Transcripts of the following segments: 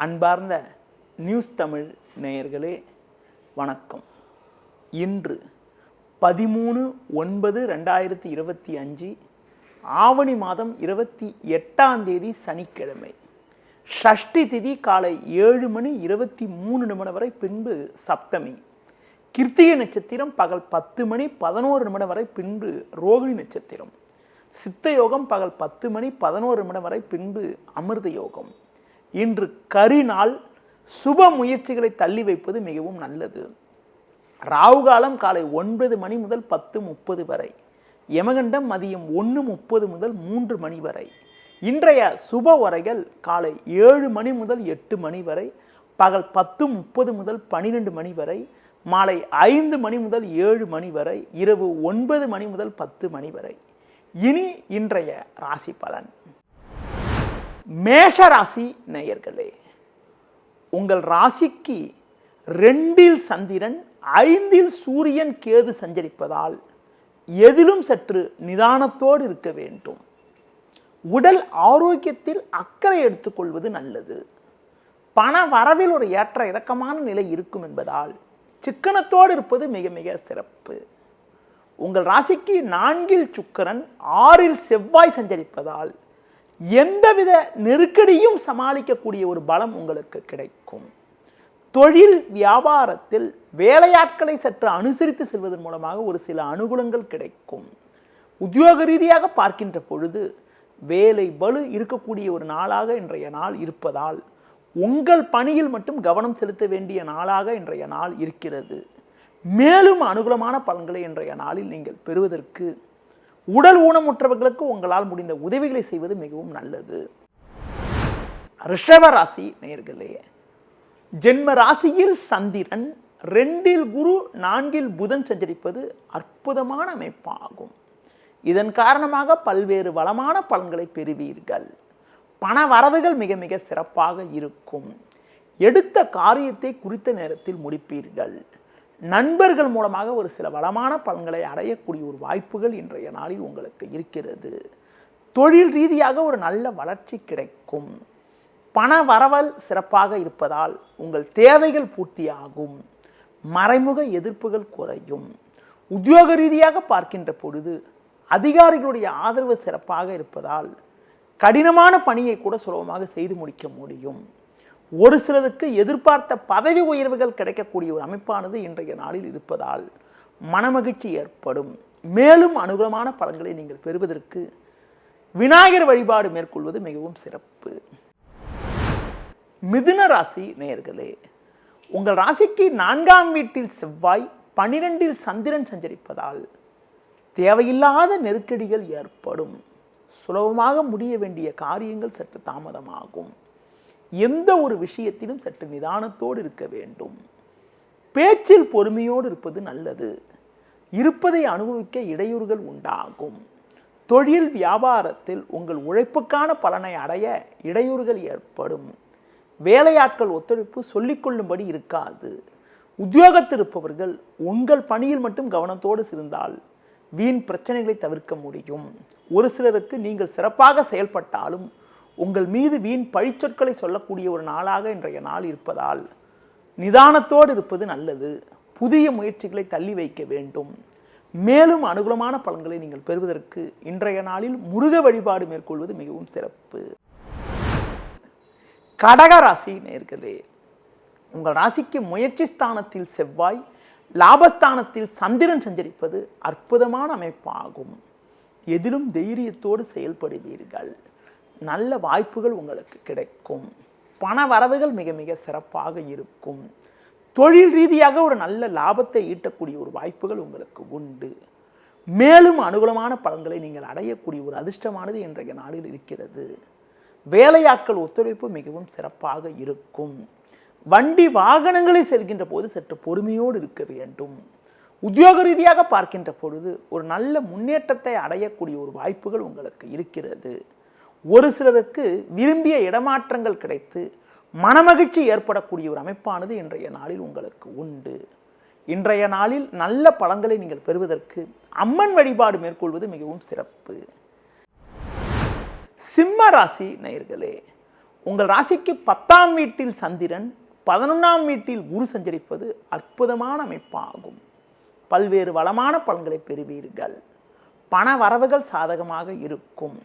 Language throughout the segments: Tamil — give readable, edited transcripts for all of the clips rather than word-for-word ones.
அன்பார்ந்த நியூஸ் தமிழ் நேயர்களே வணக்கம். இன்று 13/9/2025 ஆவணி மாதம் 28ஆம் தேதி சனிக்கிழமை. ஷஷ்டி திதி காலை 7:23 வரை, பின்பு சப்தமி. கிருத்திகை நட்சத்திரம் பகல் 10:11 வரை, பின்பு ரோகிணி நட்சத்திரம். சித்த யோகம் பகல் 10:11 வரை, பின்பு அமிர்த யோகம். இன்று கரிநாள். சுப முயற்சிகளை தள்ளி வைப்பது மிகவும் நல்லது. ராகு காலம் காலை 9 மணி முதல் 10:30 வரை. யமகண்டம் மதியம் 1:30 முதல் 3 மணி வரை. இன்றைய சுப வரைகள் காலை 7 மணி முதல் 8 மணி வரை, பகல் 10:30 முதல் 12 மணி வரை, மாலை 5 மணி முதல் 7 மணி வரை, இரவு 9 மணி முதல் 10 மணி வரை. இனி இன்றைய ராசி பலன். மேஷ ராசி நேயர்களே, உங்கள் ராசிக்கு 2இல் சந்திரன், 5இல் சூரியன், கேது சஞ்சரிப்பதால் எதிலும் சற்று நிதானத்தோடு இருக்க வேண்டும். உடல் ஆரோக்கியத்தில் அக்கறை எடுத்துக்கொள்வது நல்லது. பண வரவில் ஒரு ஏற்ற இறக்கமான நிலை இருக்கும் என்பதால் சிக்கனத்தோடு இருப்பது மிக மிக சிறப்பு. உங்கள் ராசிக்கு 4இல் சுக்கிரன், 6இல் செவ்வாய் சஞ்சரிப்பதால் எந்தவித நெருக்கடியும் சமாளிக்கக்கூடிய ஒரு பலம் உங்களுக்கு கிடைக்கும். தொழில் வியாபாரத்தில் வேலையாட்களை சற்று அனுசரித்து செல்வதன் மூலமாக ஒரு சில அனுகூலங்கள் கிடைக்கும். உத்தியோக ரீதியாக பார்க்கின்ற பொழுது வேலை பளு இருக்கக்கூடிய ஒரு நாளாக இன்றைய நாள் இருப்பதால் உங்கள் பணியில் மட்டும் கவனம் செலுத்த வேண்டிய நாளாக இன்றைய நாள் இருக்கிறது. மேலும் அனுகூலமான பலன்களை இன்றைய நாளில் நீங்கள் பெறுவதற்கு உடல் ஊனமுற்றவர்களுக்கு உங்களால் முடிந்த உதவிகளை செய்வது மிகவும் நல்லது. ரிஷப ராசி நேயர்களே, ஜென்ம ராசியில் சந்திரன், 2இல் குரு, 4இல் புதன் சஞ்சரிப்பது அற்புதமான அமைப்பாகும். இதன் காரணமாக பல்வேறு வளமான பலன்களை பெறுவீர்கள். பண வரவுகள் மிக மிக சிறப்பாக இருக்கும். எடுத்த காரியத்தை குறித்த நேரத்தில் முடிப்பீர்கள். நண்பர்கள் மூலமாக ஒரு சில வளமான பலன்களை அடையக்கூடிய ஒரு வாய்ப்புகள் இன்றைய நாளில் உங்களுக்கு இருக்கிறது. தொழில் ரீதியாக ஒரு நல்ல வளர்ச்சி கிடைக்கும். பண வரவல் சிறப்பாக இருப்பதால் உங்கள் தேவைகள் பூர்த்தியாகும். மறைமுக எதிர்ப்புகள் குறையும். உத்தியோக ரீதியாக பார்க்கின்ற பொழுது அதிகாரிகளுடைய ஆதரவு சிறப்பாக இருப்பதால் கடினமான பணியை கூட சுலபமாக செய்து முடிக்க முடியும். ஒரு சிலருக்கு எதிர்பார்த்த பதவி உயர்வுகள் கிடைக்கக்கூடிய ஒரு அமைப்பானது இன்றைய நாளில் இருப்பதால் மனமகிழ்ச்சி ஏற்படும். மேலும் அனுகூலமான பலன்களை நீங்கள் பெறுவதற்கு விநாயகர் வழிபாடு மேற்கொள்வது மிகவும் சிறப்பு. மிதுன ராசி நேயர்களே, உங்கள் ராசிக்கு 4ஆம் வீட்டில் செவ்வாய், 12இல் சந்திரன் சஞ்சரிப்பதால் தேவையில்லாத நெருக்கடிகள் ஏற்படும். சுலபமாக முடிய வேண்டிய காரியங்கள் சற்று தாமதமாகும். எந்த ஒரு விஷயத்திலும் சற்று நிதானத்தோடு இருக்க வேண்டும். பேச்சில் பொறுமையோடு இருப்பது நல்லது. இருப்பதை அனுபவிக்க இடையூறுகள் உண்டாகும். தொழில் வியாபாரத்தில் உங்கள் உழைப்புக்கான பலனை அடைய இடையூறுகள் ஏற்படும். வேலையாட்கள் ஒத்துழைப்பு சொல்லிக்கொள்ளும்படி இருக்காது. உத்தியோகத்தில் இருப்பவர்கள் உங்கள் பணியில் மட்டும் கவனத்தோடு இருந்தால் வீண் பிரச்சனைகளை தவிர்க்க முடியும். ஒரு சிலருக்கு நீங்கள் சிறப்பாக செயல்பட்டாலும் உங்கள் மீது வீண் பழிச்சொற்களை சொல்லக்கூடிய ஒரு நாளாக இன்றைய நாள் இருப்பதால் நிதானத்தோடு இருப்பது நல்லது. புதிய முயற்சிகளை தள்ளி வைக்க வேண்டும். மேலும் அனுகூலமான பலன்களை நீங்கள் பெறுவதற்கு இன்றைய நாளில் முருக வழிபாடு மேற்கொள்வது மிகவும் சிறப்பு. கடக ராசி நேயர்களே, உங்கள் ராசிக்கு முயற்சி ஸ்தானத்தில் செவ்வாய், லாபஸ்தானத்தில் சந்திரன் சஞ்சரிப்பது அற்புதமான அமைப்பாகும். எதிலும் தைரியத்தோடு செயல்படுவீர்கள். நல்ல வாய்ப்புகள் உங்களுக்கு கிடைக்கும். பண வரவுகள் மிக மிக சிறப்பாக இருக்கும். தொழில் ரீதியாக ஒரு நல்ல லாபத்தை ஈட்டக்கூடிய ஒரு வாய்ப்புகள் உங்களுக்கு உண்டு. மேலும் அனுகூலமான பலன்களை நீங்கள் அடையக்கூடிய ஒரு அதிர்ஷ்டமானது இன்றைய நாளில் இருக்கிறது. வேலையாட்கள் ஒத்துழைப்பு மிகவும் சிறப்பாக இருக்கும். வண்டி வாகனங்களை செல்கின்ற போது சற்று பொறுமையோடு இருக்க வேண்டும். உத்தியோக ரீதியாக பார்க்கின்ற பொழுது ஒரு நல்ல முன்னேற்றத்தை அடையக்கூடிய ஒரு வாய்ப்புகள் உங்களுக்கு இருக்கிறது. ஒரு சிலருக்கு விரும்பிய இடமாற்றங்கள் கிடைத்து மனமகிழ்ச்சி ஏற்படக்கூடிய ஒரு அமைப்பானது இன்றைய நாளில் உங்களுக்கு உண்டு. இன்றைய நாளில் நல்ல பலன்களை நீங்கள் பெறுவதற்கு அம்மன் வழிபாடு மேற்கொள்வது மிகவும் சிறப்பு. சிம்ம ராசி நேயர்களே, உங்கள் ராசிக்கு 10ஆம் வீட்டில் சந்திரன் 11ஆம் வீட்டில் குரு சஞ்சரிப்பது அற்புதமான அமைப்பாகும். பல்வேறு வளமான பலன்களை பெறுவீர்கள். பண வரவுகள் சாதகமாக இருக்கும்.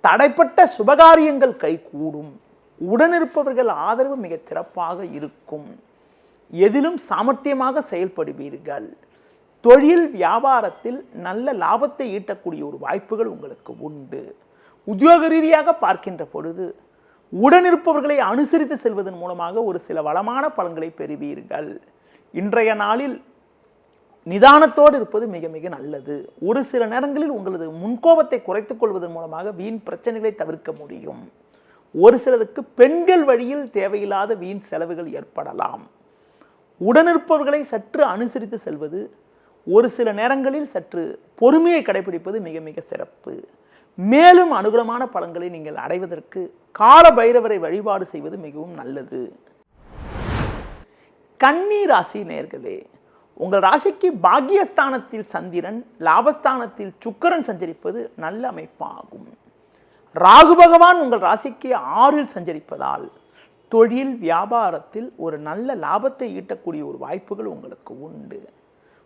தடைப்பட்ட சுபகாரியங்கள் கைகூடும். உடனிருப்பவர்கள் ஆதரவு மிகச் சிறப்பாக இருக்கும். எதிலும் சாமர்த்தியமாக செயல்படுவீர்கள். தொழில் வியாபாரத்தில் நல்ல லாபத்தை ஈட்டக்கூடிய ஒரு வாய்ப்புகள் உங்களுக்கு உண்டு. உத்தியோக ரீதியாக பார்க்கின்ற பொழுது உடனிருப்பவர்களை அனுசரித்து செல்வதன் மூலமாக ஒரு சில வளமான பலன்களை பெறுவீர்கள். இன்றைய நாளில் நிதானத்தோடு இருப்பது மிக மிக நல்லது. ஒரு சில நேரங்களில் உங்களது முன்கோபத்தை குறைத்துக் கொள்வதன் மூலமாக வீண் பிரச்சனைகளை தவிர்க்க முடியும். ஒரு சிலருக்கு பெண்கள் வழியில் தேவையில்லாத வீண் செலவுகள் ஏற்படலாம். உடனிருப்பவர்களை சற்று அனுசரித்து செல்வது, ஒரு சில நேரங்களில் சற்று பொறுமையை கடைபிடிப்பது மிக மிக சிறப்பு. மேலும் அனுகூலமான பலன்களை நீங்கள் அடைவதற்கு கால பைரவரை வழிபாடு செய்வது மிகவும் நல்லது. கன்னி ராசி நேயர்களே, உங்கள் ராசிக்கு பாக்கியஸ்தானத்தில் சந்திரன், லாபஸ்தானத்தில் சுக்கிரன் சஞ்சரிப்பது நல்ல அமைப்பாகும். ராகு பகவான் உங்கள் ராசிக்கு 6இல் சஞ்சரிப்பதால் தொழில் வியாபாரத்தில் ஒரு நல்ல லாபத்தை ஈட்டக்கூடிய ஒரு வாய்ப்புகள் உங்களுக்கு உண்டு.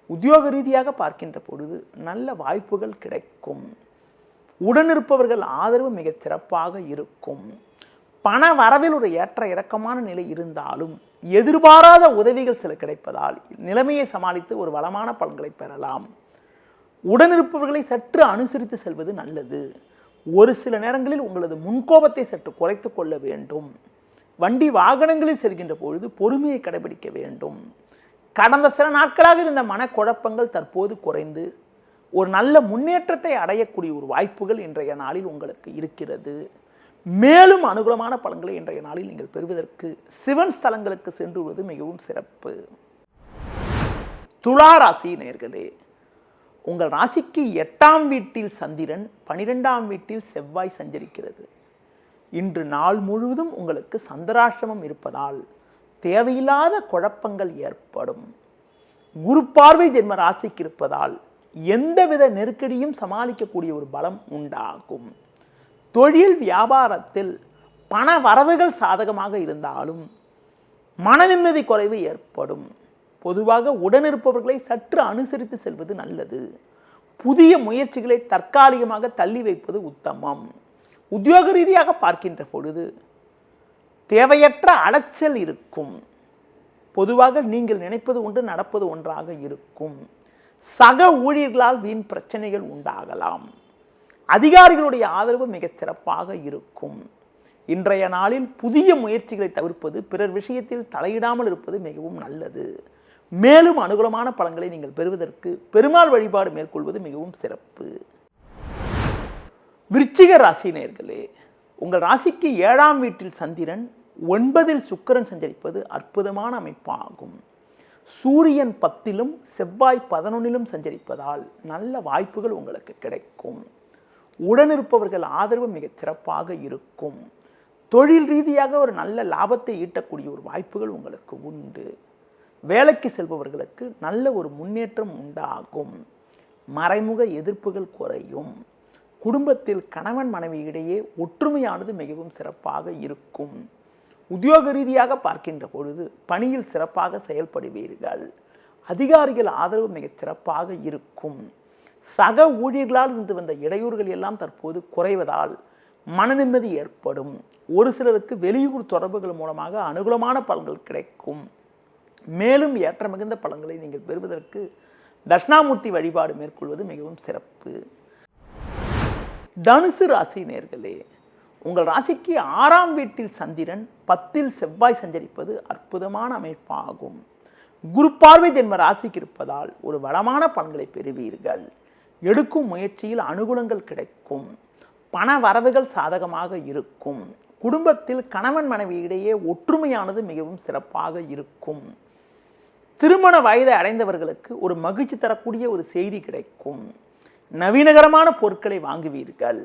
உத்தியோக ரீதியாக பார்க்கின்ற பொழுது நல்ல வாய்ப்புகள் கிடைக்கும். உடனிருப்பவர்கள் ஆதரவு மிகச் சிறப்பாக இருக்கும். பண வரவில் ஒரு ஏற்ற இறக்கமான நிலை இருந்தாலும் எதிர்பாராத உதவிகள் சில கிடைப்பதால் நிலைமையை சமாளித்து ஒரு வளமான பலன்களை பெறலாம். உடனிருப்பவர்களை சற்று அனுசரித்து செல்வது நல்லது. ஒரு சில நேரங்களில் உங்களது முன்கோபத்தை சற்று குறைத்து கொள்ள வேண்டும். வண்டி வாகனங்களில் செல்கின்ற பொழுது பொறுமையை கடைபிடிக்க வேண்டும். கடந்த சில நாட்களாக இருந்த மனக்குழப்பங்கள் தற்போது குறைந்து ஒரு நல்ல முன்னேற்றத்தை அடையக்கூடிய ஒரு வாய்ப்புகள் இன்றைய நாளில் உங்களுக்கு இருக்கிறது. மேலும் அனுகூலமான பலன்களை இன்றைய நாளில் நீங்கள் பெறுவதற்கு சிவன் ஸ்தலங்களுக்கு சென்று வருவது மிகவும் சிறப்பு. துலா ராசி நேயர்களே, உங்கள் ராசிக்கு 8ஆம் வீட்டில் சந்திரன், 12ஆம் வீட்டில் செவ்வாய் சஞ்சரிக்கிறது. இன்று நாள் முழுவதும் உங்களுக்கு சந்திராஷ்டமம் இருப்பதால் தேவையில்லாத குழப்பங்கள் ஏற்படும். குரு பார்வை ஜென்ம ராசிக்கு இருப்பதால் எந்தவித நெருக்கடியும் சமாளிக்கக்கூடிய ஒரு பலம் உண்டாகும். தொழில் வியாபாரத்தில் பண வரவுகள் சாதகமாக இருந்தாலும் மன நிம்மதி குறைவு ஏற்படும். பொதுவாக உடனிருப்பவர்களை சற்று அனுசரித்து செல்வது நல்லது. புதிய முயற்சிகளை தற்காலிகமாக தள்ளி வைப்பது உத்தமம். உத்தியோக ரீதியாக பார்க்கின்ற பொழுது தேவையற்ற அலைச்சல் இருக்கும். பொதுவாக நீங்கள் நினைப்பது ஒன்று நடப்பது ஒன்றாக இருக்கும். சக ஊழியர்களால் வீண் பிரச்சனைகள் உண்டாகலாம். அதிகாரிகளுடைய ஆதரவு மிகச் சிறப்பாக இருக்கும். இன்றைய நாளில் புதிய முயற்சிகளை தவிர்ப்பது, பிறர் விஷயத்தில் தலையிடாமல் இருப்பது மிகவும் நல்லது. மேலும் அனுகூலமான பலன்களை நீங்கள் பெறுவதற்கு பெருமாள் வழிபாடு மேற்கொள்வது மிகவும் சிறப்பு. விருச்சிக ராசி நேயர்களே, உங்கள் ராசிக்கு 7ஆம் வீட்டில் சந்திரன், 9இல் சுக்கிரன் சஞ்சரிப்பது அற்புதமான அமைப்பாகும். சூரியன் 10இலும் செவ்வாய் 11இலும் சஞ்சரிப்பதால் நல்ல வாய்ப்புகள் உங்களுக்கு கிடைக்கும். உடனிருப்பவர்கள் ஆதரவு மிகச் சிறப்பாக இருக்கும். தொழில் ரீதியாக ஒரு நல்ல லாபத்தை ஈட்டக்கூடிய ஒரு வாய்ப்புகள் உங்களுக்கு உண்டு. வேலைக்கு செல்பவர்களுக்கு நல்ல ஒரு முன்னேற்றம் உண்டாகும். மறைமுக எதிர்ப்புகள் குறையும். குடும்பத்தில் கணவன் மனைவி இடையே ஒற்றுமையானது மிகவும் சிறப்பாக இருக்கும். உத்தியோக ரீதியாக பார்க்கின்ற பொழுது பணியில் சிறப்பாக செயல்படுவீர்கள். அதிகாரிகள் ஆதரவு மிகச் சிறப்பாக இருக்கும். சக ஊழியர்களால் இருந்து வந்த இடையூறுகள் எல்லாம் தற்போது குறைவதால் மன நிம்மதி ஏற்படும். ஒரு சிலருக்கு வெளியூர் தொடர்புகள் மூலமாக அனுகூலமான பலன்கள் கிடைக்கும். மேலும் ஏற்ற மிகுந்த பலன்களை நீங்கள் பெறுவதற்கு தட்சிணாமூர்த்தி வழிபாடு மேற்கொள்வது மிகவும் சிறப்பு. தனுசு ராசி நேயர்களே, உங்கள் ராசிக்கு 6ஆம் வீட்டில் சந்திரன், 10இல் செவ்வாய் சஞ்சரிப்பது அற்புதமான அமைப்பாகும். குரு பார்வை ஜென்ம ராசிக்கு இருப்பதால் ஒரு வளமான பலன்களை பெறுவீர்கள். எடுக்கும் முயற்சியில் அனுகூலங்கள் கிடைக்கும். பண வரவுகள் சாதகமாக இருக்கும். குடும்பத்தில் கணவன் மனைவி இடையே ஒற்றுமையானது மிகவும் சிறப்பாக இருக்கும். திருமண வயதை அடைந்தவர்களுக்கு ஒரு மகிழ்ச்சி தரக்கூடிய ஒரு செய்தி கிடைக்கும். நவீனகரமான பொருட்களை வாங்குவீர்கள்.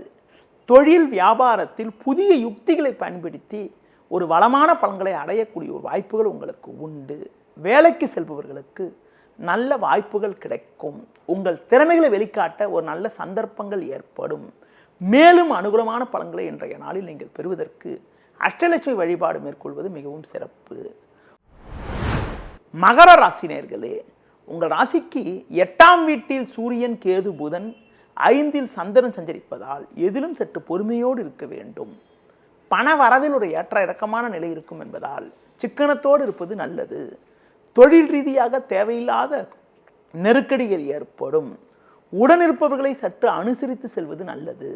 தொழில் வியாபாரத்தில் புதிய யுக்திகளை பயன்படுத்தி ஒரு வளமான பலன்களை அடையக்கூடிய ஒரு வாய்ப்புகள் உங்களுக்கு உண்டு. வேலைக்கு செல்பவர்களுக்கு நல்ல வாய்ப்புகள் கிடைக்கும். உங்கள் திறமைகளை வெளிக்காட்ட ஒரு நல்ல சந்தர்ப்பங்கள் ஏற்படும். மேலும் அனுகூலமான பலன்களை இன்றைய நாளில் நீங்கள் பெறுவதற்கு அஷ்டலட்சுமி வழிபாடு மேற்கொள்வது மிகவும் சிறப்பு. மகர ராசி நேயர்களே, உங்கள் ராசிக்கு 8ஆம் வீட்டில் சூரியன், கேது, புதன், 5இல் சந்திரன் சஞ்சரிப்பதால் எதிலும் சற்று பொறுமையோடு இருக்க வேண்டும். பண வரவில் ஒரு ஏற்ற இறக்கமான நிலை இருக்கும் என்பதால் சிக்கனத்தோடு இருப்பது நல்லது. தொழில் ரீதியாக தேவையில்லாத நெருக்கடிகள் ஏற்படும். உடனிருப்பவர்களை சற்று அனுசரித்து செல்வது நல்லது.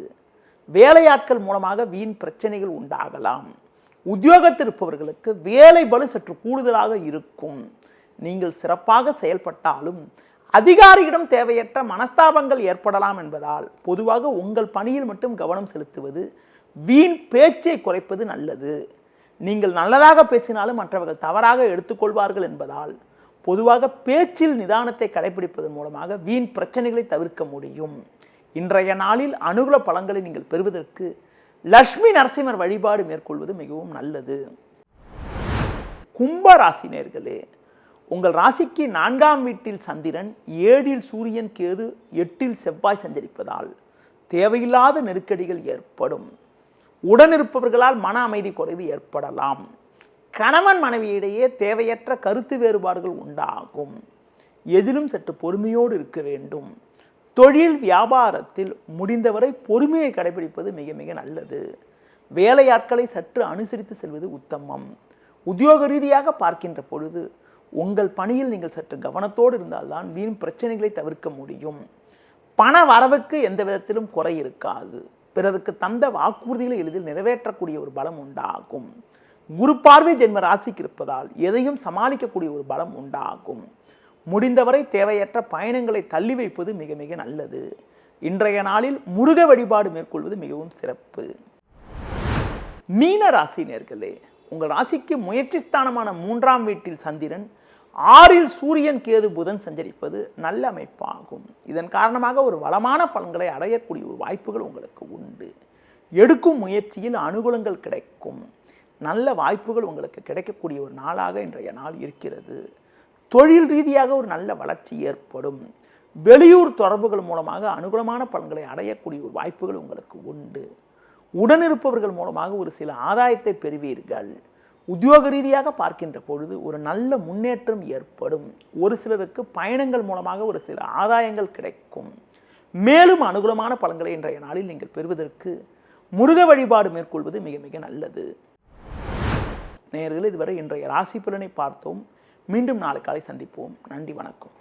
வேலையாட்கள் மூலமாக வீண் பிரச்சனைகள் உண்டாகலாம். உத்தியோகத்தில் இருப்பவர்களுக்கு வேலை பளு சற்று கூடுதலாக இருக்கும். நீங்கள் சிறப்பாக செயல்பட்டாலும் அதிகாரியிடம் தேவையற்ற மனஸ்தாபங்கள் ஏற்படலாம் என்பதால் பொதுவாக உங்கள் பணியில் மட்டும் கவனம் செலுத்துவது, வீண் பேச்சை குறைப்பது நல்லது. நீங்கள் நல்லதாக பேசினாலும் மற்றவர்கள் தவறாக எடுத்துக்கொள்வார்கள் என்பதால் பொதுவாக பேச்சில் நிதானத்தை கடைபிடிப்பதன் மூலமாக வீண் பிரச்சனைகளை தவிர்க்க முடியும். இன்றைய நாளில் அனுகூல பலன்களை நீங்கள் பெறுவதற்கு லட்சுமி நரசிம்மர் வழிபாடு மேற்கொள்வது மிகவும் நல்லது. கும்ப ராசி நேயர்களே, உங்கள் ராசிக்கு 4ஆம் வீட்டில் சந்திரன், 7இல் சூரியன், கேது, 8இல் செவ்வாய் சஞ்சரிப்பதால் தேவையில்லாத நெருக்கடிகள் ஏற்படும். உடனிருப்பவர்களால் மன அமைதி குறைவு ஏற்படலாம். கணவன் மனைவியிடையே தேவையற்ற கருத்து வேறுபாடுகள் உண்டாகும். எதிலும் சற்று பொறுமையோடு இருக்க வேண்டும். தொழில் வியாபாரத்தில் முடிந்தவரை பொறுமையை கடைபிடிப்பது மிக மிக நல்லது. வேலையாட்களை சற்று அனுசரித்து செல்வது உத்தமம். உத்தியோக ரீதியாக பார்க்கின்ற பொழுது உங்கள் பணியில் நீங்கள் சற்று கவனத்தோடு இருந்தால்தான் வீண் பிரச்சனைகளை தவிர்க்க முடியும். பண வரவுக்கு எந்த விதத்திலும் குறை இருக்காது. பிறருக்கு தந்த வாக்குறுதிகளை எளிதில் நிறைவேற்றக்கூடிய ஒரு பலம் உண்டாகும். குரு பார்வை ஜென்ம ராசிக்கு இருப்பதால் எதையும் சமாளிக்கக்கூடிய ஒரு பலம் உண்டாகும். முடிந்தவரை தேவையற்ற பயணங்களை தள்ளி வைப்பது மிக மிக நல்லது. இன்றைய நாளில் முருக வழிபாடு மேற்கொள்வது மிகவும் சிறப்பு. மீன ராசி நேயர்களே, உங்கள் ராசிக்கு முயற்சி ஸ்தானமான 3ஆம் வீட்டில் சந்திரன், 6இல் சூரியன், கேது, புதன் சஞ்சரிப்பது நல்ல அமைப்பாகும். இதன் காரணமாக ஒரு வளமான பலன்களை அடையக்கூடிய ஒரு வாய்ப்புகள் உங்களுக்கு உண்டு. எடுக்கும் முயற்சியில் அனுகூலங்கள் கிடைக்கும். நல்ல வாய்ப்புகள் உங்களுக்கு கிடைக்கக்கூடிய ஒரு நாளாக இன்றைய நாள் இருக்கிறது. தொழில் ரீதியாக ஒரு நல்ல வளர்ச்சி ஏற்படும். வெளியூர் தொடர்புகள் மூலமாக அனுகூலமான பலன்களை அடையக்கூடிய ஒரு வாய்ப்புகள் உங்களுக்கு உண்டு. உடனிருப்பவர்கள் மூலமாக ஒரு சில ஆதாயத்தை பெறுவீர்கள். உத்தியோக ரீதியாக பார்க்கின்ற பொழுது ஒரு நல்ல முன்னேற்றம் ஏற்படும். ஒரு சிலருக்கு பயணங்கள் மூலமாக ஒரு சில ஆதாயங்கள் கிடைக்கும். மேலும் அனுகூலமான பலன்களை இன்றைய நாளில் நீங்கள் பெறுவதற்கு முருக வழிபாடு மேற்கொள்வது மிக மிக நல்லது. நேயர்களே, இதுவரை இன்றைய ராசி பலனை பார்த்தோம். மீண்டும் நாளை காலை சந்திப்போம். நன்றி, வணக்கம்.